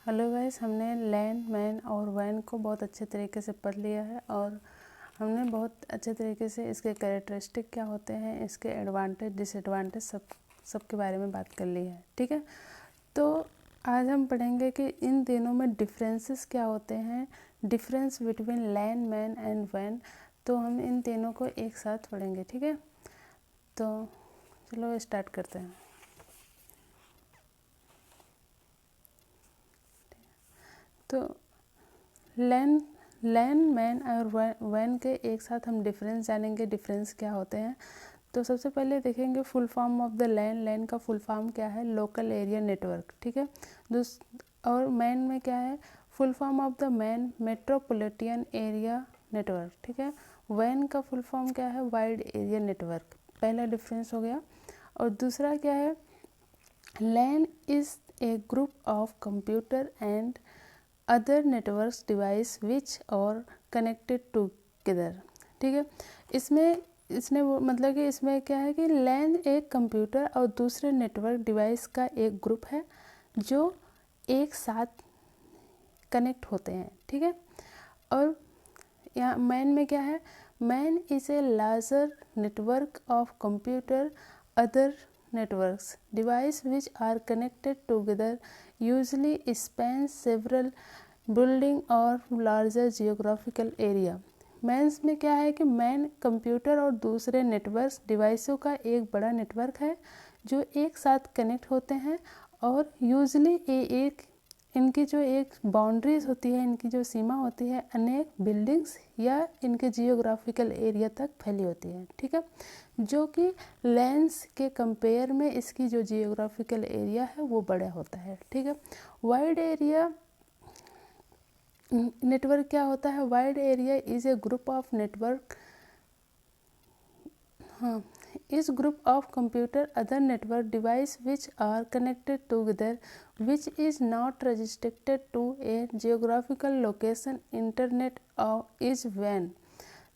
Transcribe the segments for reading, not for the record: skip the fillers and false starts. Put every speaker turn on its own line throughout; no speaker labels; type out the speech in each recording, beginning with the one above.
Hello guys, हमने लैन, man और van को बहुत अच्छे तरीके से पढ़ लिया है और हमने बहुत अच्छे तरीके से इसके कैरेक्टरिस्टिक क्या होते हैं, इसके एडवांटेज डिसएडवांटेज सब के बारे में बात कर ली है। ठीक है, तो आज हम पढ़ेंगे कि इन तीनों में डिफरेंसेस क्या होते हैं, difference between LAN, MAN and वैन। तो हम इन तीनों को एक साथ पढ़ेंगे। ठीक है, तो चलो स्टार्ट करते हैं। तो लैन, मैन और वैन के एक साथ हम डिफरेंस जानेंगे, डिफरेंस क्या होते हैं। तो सबसे पहले देखेंगे फुल फॉर्म ऑफ द लैन का फुल फॉर्म क्या है, लोकल एरिया नेटवर्क। ठीक है, और मैन में क्या है, full form of the MAN metropolitan area network. ठीक है, वैन का फुल फॉर्म क्या है, वाइड एरिया नेटवर्क। पहला डिफरेंस हो गया। और दूसरा क्या है, LAN is a group of computer and other networks device which are connected together. ठीक है, इसने वो मतलब कि इसमें क्या है कि लैन एक कंप्यूटर और दूसरे नेटवर्क डिवाइस का एक ग्रुप है जो एक साथ कनेक्ट होते हैं। ठीक है, और यहाँ मैन में क्या है, man is a larger network of computer other networks device which are connected together usually span several building or larger geographical area। MANs में क्या है कि मैन कंप्यूटर और दूसरे नेटवर्क डिवाइसों का एक बड़ा नेटवर्क है जो एक साथ कनेक्ट होते हैं और यूजली एक इनकी जो एक बाउंड्रीज होती है, इनकी जो सीमा होती है, अनेक बिल्डिंग्स या इनके जियोग्राफिकल एरिया तक फैली होती है। ठीक है, जो कि लैंस के कंपेयर में इसकी जो जियोग्राफिकल एरिया है वो बड़ा होता है। ठीक है, वाइड एरिया नेटवर्क क्या होता है, wide area is a group of network, हाँ, इस group of computer other network device which are connected together which is not restricted to a geographical location internet is वैन।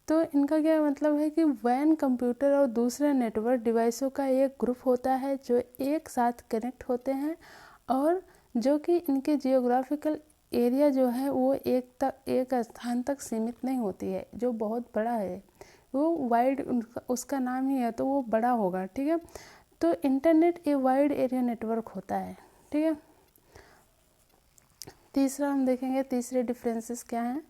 तो इनका क्या मतलब है कि वैन कंप्यूटर और दूसरे नेटवर्क डिवाइसों का एक ग्रुप होता है जो एक साथ कनेक्ट होते हैं और जो कि इनके जियोग्राफिकल एरिया जो है वो एक स्थान तक सीमित नहीं होती है, जो बहुत बड़ा है, वो वाइड उसका नाम ही है तो वो बड़ा होगा। ठीक है, तो internet a wide area network होता है। ठीक है, तीसरा हम देखेंगे, तीसरे डिफरेंसेस क्या हैं।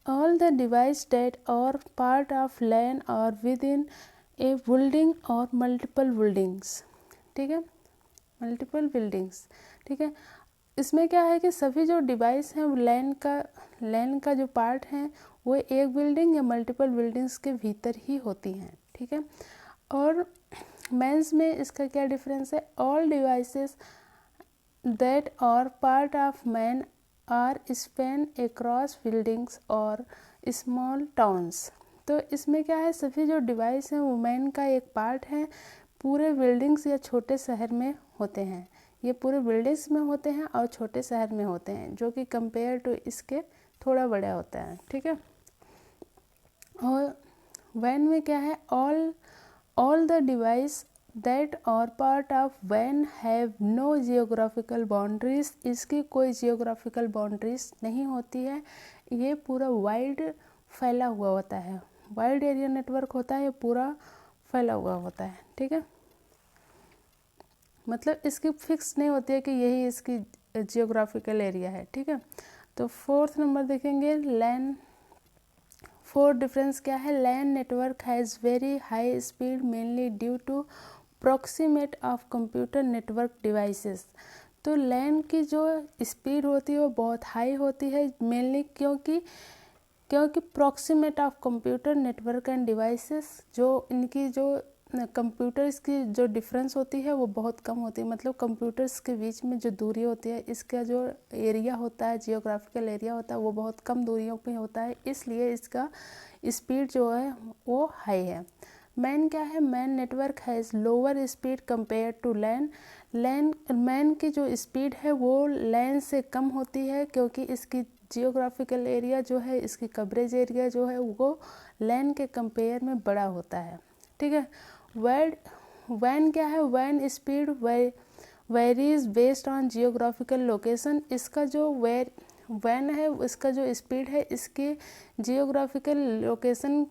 ऑल द डिवाइस डेट और पार्ट ऑफ लैन और विद इन ए बिल्डिंग और मल्टीपल बिल्डिंग्स। ठीक है, मल्टीपल बिल्डिंग्स। ठीक है, इसमें क्या है कि सभी जो डिवाइस हैं लैन का जो पार्ट है वो एक बिल्डिंग या मल्टीपल बिल्डिंग्स के भीतर ही होती हैं। ठीक है, और मैन्स में इसका क्या डिफरेंस है, all devices that are part of MAN are span across buildings or small towns. तो इसमें क्या है, सभी जो डिवाइस हैं वो मैन का एक पार्ट है, पूरे बिल्डिंग्स या छोटे शहर में होते हैं, ये पूरे बिल्डिंग्स में होते हैं और छोटे शहर में होते हैं, जो कि कंपेयर टू इसके थोड़ा बड़ा होता है। ठीक है, और वैन में क्या है, all the device that are part of वैन हैव नो जियोग्राफिकल बाउंड्रीज, इसकी कोई जियोग्राफिकल बाउंड्रीज नहीं होती है, ये पूरा वाइड फैला हुआ होता है, वाइड एरिया नेटवर्क होता है, ये पूरा फैला हुआ होता है। ठीक है, मतलब इसकी फिक्स नहीं होती है कि यही इसकी जियोग्राफिकल एरिया है। ठीक है, तो फोर्थ नंबर देखेंगे, लैन। फोर्थ डिफरेंस क्या है, LAN network has very high speed mainly due to proximate of computer network devices. तो लैन की जो स्पीड होती है वो बहुत हाई होती है मेनली क्योंकि proximate of computer network end devices, जो इनकी जो कंप्यूटर्स की जो डिफरेंस होती है वो बहुत कम होती है, मतलब कंप्यूटर्स के बीच में जो दूरी होती है, इसका जो एरिया होता है, जियोग्राफिकल एरिया होता है, वो बहुत कम दूरियों पे होता है, इसलिए इसका स्पीड जो है वो हाई है। मैन क्या है, MAN network has lower speed compare to LAN. MAN की जो स्पीड है वो लैन से कम होती है क्योंकि इसकी जियोग्राफिकल एरिया जो है, इसकी कवरेज एरिया जो है वो लैन के कंपेयर में बड़ा होता है। ठीक है, वैन क्या है, वैन speed varies based on geographical location. इसका जो वैन है, इसका जो स्पीड है, इसके जियोग्राफिकल लोकेशन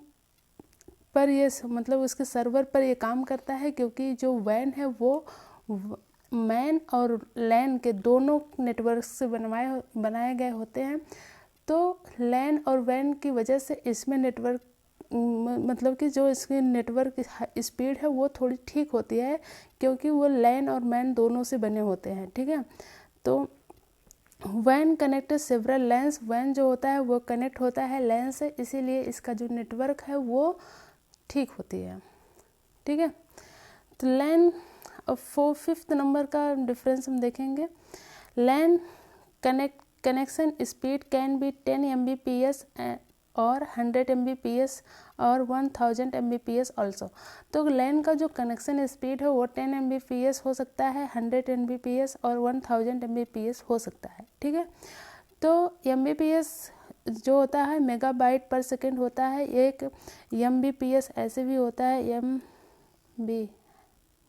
पर ये मतलब उसके सर्वर पर ये काम करता है, क्योंकि जो वैन है वो मैन और लैन के दोनों नेटवर्क से बनाए गए होते हैं। तो लैन और वैन की वजह से इसमें नेटवर्क मतलब कि जो इसकी नेटवर्क स्पीड है वो थोड़ी ठीक होती है, क्योंकि वो लैन और मैन दोनों से बने होते हैं। ठीक है, तो वैन कनेक्टेड सेवरल लैन्स, वैन जो होता है वो कनेक्ट होता है लैन से, इसीलिए इसका जो नेटवर्क है वो ठीक होती है। ठीक है, तो लैन 5th नंबर का डिफरेंस हम देखेंगे। LAN connection speed can be 10 Mbps और 100 Mbps और 1000 Mbps ऑल्सो। तो लैन का जो कनेक्शन स्पीड है वो 10 Mbps हो सकता है, 100 Mbps और 1000 Mbps हो सकता है। ठीक है, तो Mbps जो होता है मेगाबाइट पर सेकेंड होता है। एक Mbps ऐसे भी होता है, MB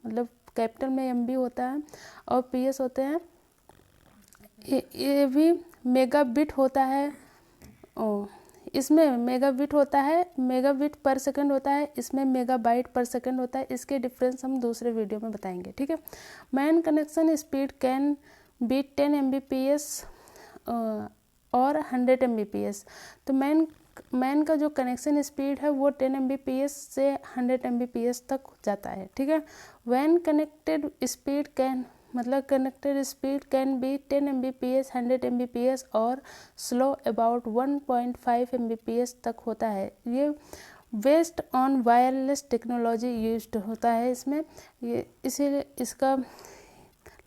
मतलब कैपिटल में MB होता है और PS होते हैं, ये भी मेगाबिट होता है। इसमें मेगाबिट होता है, मेगाबिट पर सेकंड होता है, इसमें मेगाबाइट पर सेकंड होता है। इसके डिफरेंस हम दूसरे वीडियो में बताएंगे। ठीक है, man connection speed can be 10 Mbps और 100 Mbps। तो मैन का जो कनेक्शन स्पीड है वो 10 Mbps से 100 Mbps तक जाता है। ठीक है, वैन कनेक्टेड स्पीड कैन मतलब connected speed can be 10 Mbps, 100 Mbps और स्लो अबाउट 1.5 Mbps तक होता है। ये based on wireless technology used होता है इसमें, ये इसीलिए इसका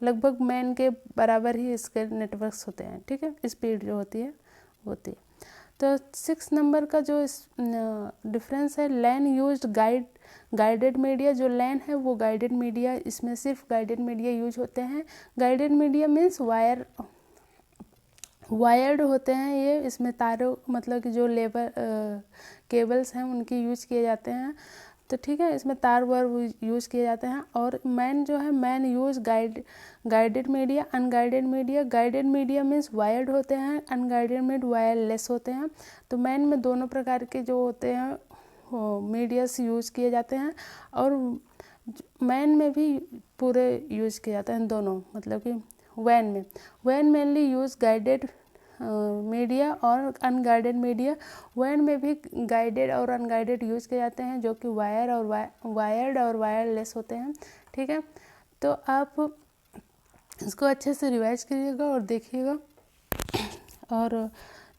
लगभग मैन के बराबर ही इसके नेटवर्क्स होते हैं। ठीक है, स्पीड जो होती है। तो 6 नंबर का जो डिफरेंस है, लैन यूज्ड गाइडेड मीडिया। जो लैन है वो गाइडेड मीडिया, इसमें सिर्फ गाइडेड मीडिया यूज होते हैं। गाइडेड मीडिया मीन्स वायर्ड होते हैं ये, इसमें तारों मतलब कि जो केबल्स हैं उनकी यूज किए जाते हैं। तो ठीक है, इसमें तार वार यूज किए जाते हैं। और मैन जो है, man use guided media, unguided media. Guided media means wired होते हैं, अनगाइडेड मीड वायरलेस होते हैं। तो मैन में दोनों प्रकार के जो होते हैं मीडियास यूज किए जाते हैं, और मैन में भी पूरे यूज किए जाते हैं दोनों, मतलब कि वैन मेनली यूज गाइडेड मीडिया और अनगाइडेड मीडिया। वैन में भी गाइडेड और अनगाइडेड यूज किए जाते हैं, जो कि वायर्ड और वायरलेस होते हैं। ठीक है, तो आप इसको अच्छे से रिवाइज करिएगा और देखिएगा, और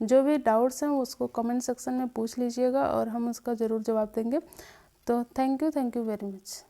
जो भी डाउट्स हैं उसको कमेंट सेक्शन में पूछ लीजिएगा और हम उसका ज़रूर जवाब देंगे। तो थैंक यू वेरी मच।